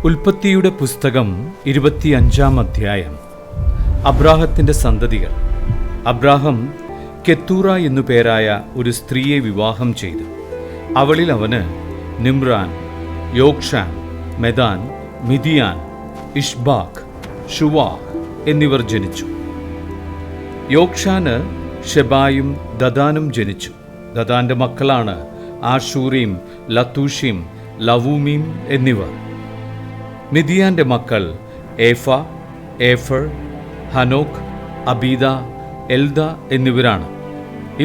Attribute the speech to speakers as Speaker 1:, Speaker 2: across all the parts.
Speaker 1: ഉൽപ്പത്തിയുടെ പുസ്തകം 25-ാം അധ്യായം. അബ്രാഹത്തിന്റെ സന്തതികൾ. അബ്രാഹം കെത്തൂറ എന്നു പേരായ ഒരു സ്ത്രീയെ വിവാഹം ചെയ്തു. അവളിൽ അവന് നിമ്രാൻ, യോക്ഷാൻ, മെദാൻ, മിദിയാൻ, ഇഷ്ബാക്ക്, ഷുവാഹ് എന്നിവർ ജനിച്ചു. യോക്ഷാന് ഷെബായും ദദാനും ജനിച്ചു. ദദാന്റെ മക്കളാണ് ആഷൂറീം, ലത്തൂഷീം, ലവൂമീം എന്നിവർ. മിദിയാന്റെ മക്കൾ ഏഫ, ഏഫർ, ഹനോക്ക്, അബീദ, എൽദ എന്നിവരാണ്.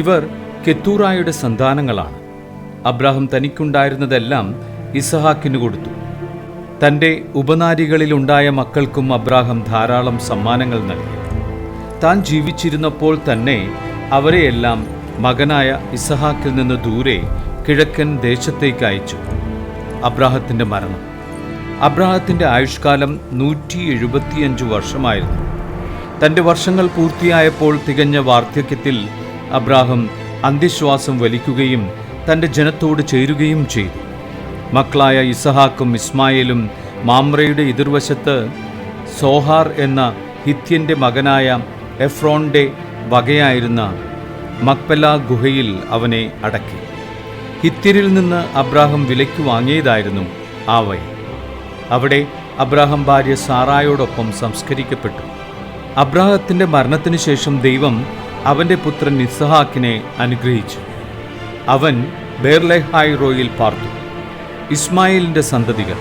Speaker 1: ഇവർ കെത്തൂറായുടെ സന്താനങ്ങളാണ്. അബ്രാഹം തനിക്കുണ്ടായിരുന്നതെല്ലാം ഇസഹാക്കിനു കൊടുത്തു. തൻ്റെ ഉപനാരികളിലുണ്ടായ മക്കൾക്കും അബ്രാഹം ധാരാളം സമ്മാനങ്ങൾ നൽകി. താൻ ജീവിച്ചിരുന്നപ്പോൾ തന്നെ അവരെയെല്ലാം മകനായ ഇസഹാക്കിൽ നിന്ന് ദൂരെ കിഴക്കൻ ദേശത്തേക്ക് അയച്ചു. അബ്രാഹത്തിൻ്റെ മരണം. അബ്രാഹത്തിൻ്റെ ആയുഷ്കാലം 175 വർഷമായിരുന്നു. തൻ്റെ വർഷങ്ങൾ പൂർത്തിയായപ്പോൾ തികഞ്ഞ വാർദ്ധക്യത്തിൽ അബ്രാഹം അന്ത്യശ്വാസം വലിക്കുകയും തൻ്റെ ജനത്തോട് ചേരുകയും ചെയ്തു. മക്കളായ ഇസഹാക്കും ഇസ്മായേലും മാമ്രയുടെ എതിർവശത്ത് സോഹാർ എന്ന ഹിത്യൻ്റെ മകനായ എഫ്രോന്റെ വകയായിരുന്ന മക്പെല ഗുഹയിൽ അവനെ അടക്കി. ഹിത്യരിൽ നിന്ന് അബ്രാഹം വിലയ്ക്ക് വാങ്ങിയതായിരുന്നു ആ വയൽ. അവിടെ അബ്രാഹം ഭാര്യ സാറായോടൊപ്പം സംസ്കരിക്കപ്പെട്ടു. അബ്രാഹത്തിൻ്റെ മരണത്തിനു ശേഷം ദൈവം അവൻ്റെ പുത്രൻ ഇസ്ഹാക്കിനെ അനുഗ്രഹിച്ചു. അവൻ ബേർലെഹായിറോയിൽ പാർത്തു. ഇസ്മായേലിൻ്റെ സന്തതികൾ.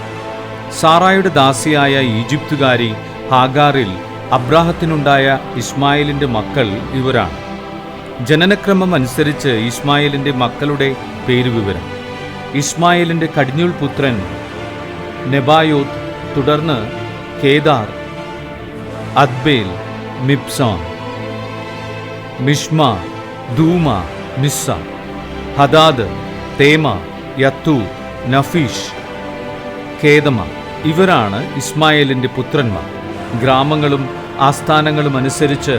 Speaker 1: സാറായുടെ ദാസിയായ ഈജിപ്തുകാരി ഹാഗാറിൽ അബ്രാഹത്തിനുണ്ടായ ഇസ്മായേലിൻ്റെ മക്കൾ ഇവരാണ്. ജനനക്രമം അനുസരിച്ച് ഇസ്മായേലിൻ്റെ മക്കളുടെ പേരുവിവരം. ഇസ്മായേലിൻ്റെ കടിഞ്ഞൂൽ പുത്രൻ നെബായോത്ത്, തുടർന്ന് കേദാർ, അദ്ബേൽ, മിബ്സാം, മിഷ്മ, ദൂമ, മിസ്സ, ഹദാദ്, തേമ, യത്തൂ, നഫീഷ്, കേദമ. ഇവരാണ് ഇസ്മായേലിൻ്റെ പുത്രന്മാർ. ഗ്രാമങ്ങളും ആസ്ഥാനങ്ങളും അനുസരിച്ച്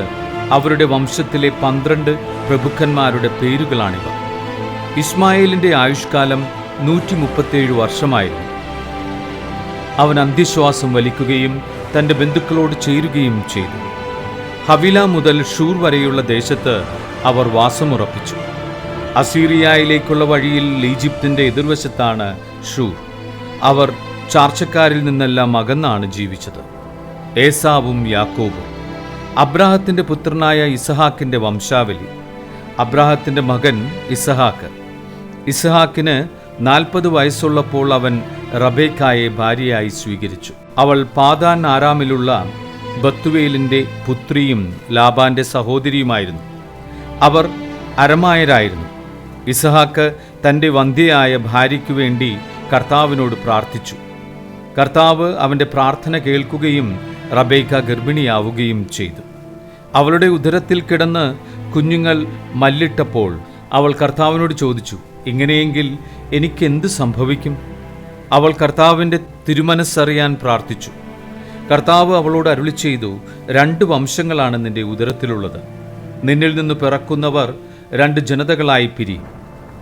Speaker 1: അവരുടെ വംശത്തിലെ 12 പ്രഭുക്കന്മാരുടെ പേരുകളാണിവ. ഇസ്മായേലിൻ്റെ ആയുഷ്കാലം 137 വർഷമായിരുന്നു. അവൻ അന്ത്യശ്വാസം വലിക്കുകയും തൻ്റെ ബന്ധുക്കളോട് ചേരുകയും ചെയ്തു. ഹവില മുതൽ ഷൂർ വരെയുള്ള ദേശത്ത് അവർ വാസമുറപ്പിച്ചു. അസീറിയയിലേക്കുള്ള വഴിയിൽ ഈജിപ്തിൻ്റെ എതിർവശത്താണ് ഷൂർ. അവർ ചാർച്ചക്കാരിൽ നിന്നെല്ലാം അകന്നാണ് ജീവിച്ചത്. ഏസാവും യാക്കോബും. അബ്രാഹത്തിൻ്റെ പുത്രനായ ഇസഹാക്കിൻ്റെ വംശാവലി. അബ്രാഹത്തിൻ്റെ മകൻ ഇസഹാക്ക്. ഇസഹാക്കിന് 40 വയസ്സുള്ളപ്പോൾ അവൻ റബേക്കായെ ഭാര്യയായി സ്വീകരിച്ചു. അവൾ പാദാൻ ആരാമിലുള്ള ബത്തുവേലിൻ്റെ പുത്രിയും ലാബാന്റെ സഹോദരിയുമായിരുന്നു. അവർ അരമായരായിരുന്നു. ഇസഹാക്ക് തൻ്റെ വന്ധ്യയായ ഭാര്യയ്ക്കു വേണ്ടി കർത്താവിനോട് പ്രാർത്ഥിച്ചു. കർത്താവ് അവൻ്റെ പ്രാർത്ഥന കേൾക്കുകയും റബേക്ക ഗർഭിണിയാവുകയും ചെയ്തു. അവളുടെ ഉദരത്തിൽ കിടന്ന് കുഞ്ഞുങ്ങൾ മല്ലിട്ടപ്പോൾ അവൾ കർത്താവിനോട് ചോദിച്ചു, ഇങ്ങനെയെങ്കിൽ എനിക്കെന്ത് സംഭവിക്കും? അവൾ കർത്താവിൻ്റെ തിരുമനസ്സറിയാൻ പ്രാർത്ഥിച്ചു. കർത്താവ് അവളോട് അരുളി ചെയ്തു, 2 വംശങ്ങളാണ് നിന്റെ ഉദരത്തിലുള്ളത്. നിന്നിൽ നിന്ന് പിറക്കുന്നവർ 2 ജനതകളായി പിരിയും.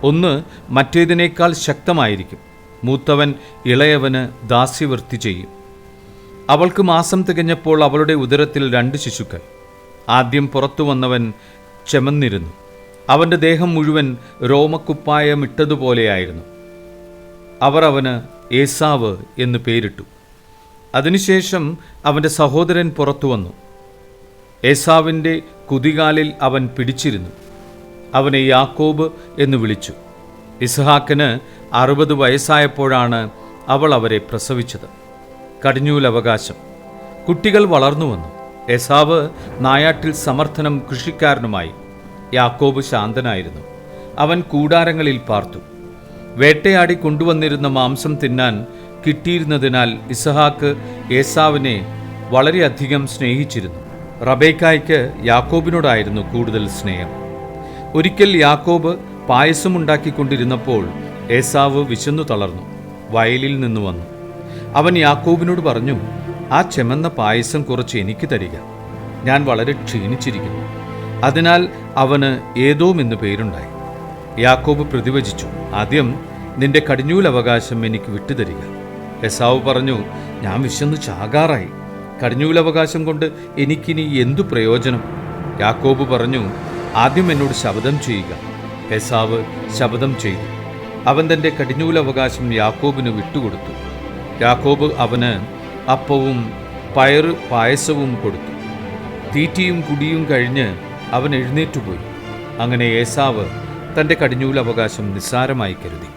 Speaker 1: ഒന്ന് മറ്റേതിനേക്കാൾ ശക്തമായിരിക്കും. മൂത്തവൻ ഇളയവന് ദാസ്യവൃത്തി ചെയ്യും. അവൾക്ക് മാസം തികഞ്ഞപ്പോൾ അവളുടെ ഉദരത്തിൽ 2 ശിശുക്കൾ. ആദ്യം പുറത്തു വന്നവൻ ചെമന്നിരുന്നു. അവൻ്റെ ദേഹം മുഴുവൻ രോമക്കുപ്പായമിട്ടതുപോലെയായിരുന്നു. അവർ അവന് ഏസാവ് എന്ന് പേരിട്ടു. അതിനുശേഷം അവൻ്റെ സഹോദരൻ പുറത്തു വന്നു. ഏസാവിൻ്റെ കുതികാലിൽ അവൻ പിടിച്ചിരുന്നു. അവനെ യാക്കോബ് എന്ന് വിളിച്ചു. ഇസ്ഹാക്കിന് 60 വയസ്സായപ്പോഴാണ് അവൾ അവരെ പ്രസവിച്ചത്. കടിഞ്ഞൂലവകാശം. കുട്ടികൾ വളർന്നു വന്നു. ഏസാവ് നായാട്ടിൽ സമർത്ഥനും കൃഷിക്കാരനുമായി. യാക്കോബ് ശാന്തനായിരുന്നു. അവൻ കൂടാരങ്ങളിൽ പാർത്തു. വേട്ടയാടി കൊണ്ടുവന്നിരുന്ന മാംസം തിന്നാൻ കിട്ടിയിരുന്നതിനാൽ ഇസഹാക്ക് ഏസാവിനെ വളരെയധികം സ്നേഹിച്ചിരുന്നു. റബേക്കായ്ക്ക് യാക്കോബിനോടായിരുന്നു കൂടുതൽ സ്നേഹം. ഒരിക്കൽ യാക്കോബ് പായസമുണ്ടാക്കിക്കൊണ്ടിരുന്നപ്പോൾ ഏസാവ് വിശന്നു തളർന്നു വയലിൽ നിന്ന് വന്നു. അവൻ യാക്കോബിനോട് പറഞ്ഞു, ആ ചെമന്ന പായസം കുറച്ച് എനിക്ക് തരിക, ഞാൻ വളരെ ക്ഷീണിച്ചിരിക്കുന്നു. അതിനാൽ അവന് ഏദോം എന്ന് പേരുണ്ടായി. യാക്കോബ് പ്രതിവചിച്ചു, ആദ്യം നിന്റെ കടിഞ്ഞൂലവകാശം എനിക്ക് വിട്ടുതരിക. എസാവ് പറഞ്ഞു, ഞാൻ വിശന്ന് ചാകാറായി. കടിഞ്ഞൂലവകാശം കൊണ്ട് എനിക്കിനി എന്തു പ്രയോജനം? യാക്കോബ് പറഞ്ഞു, ആദ്യം എന്നോട് ശപഥം ചെയ്യുക. ഏസാവ് ശപഥം ചെയ്തു. അവൻ തൻ്റെ കടിഞ്ഞൂലവകാശം യാക്കോബിന് വിട്ടുകൊടുത്തു. യാക്കോബ് അവന് അപ്പവും പയറ് പായസവും കൊടുത്തു. തീറ്റിയും കുടിയും കഴിഞ്ഞ് അവൻ എഴുന്നേറ്റുപോയി. അങ്ങനെ ഏസാവ് തൻ്റെ കടിഞ്ഞൂലവകാശം നിസ്സാരമായി കരുതി.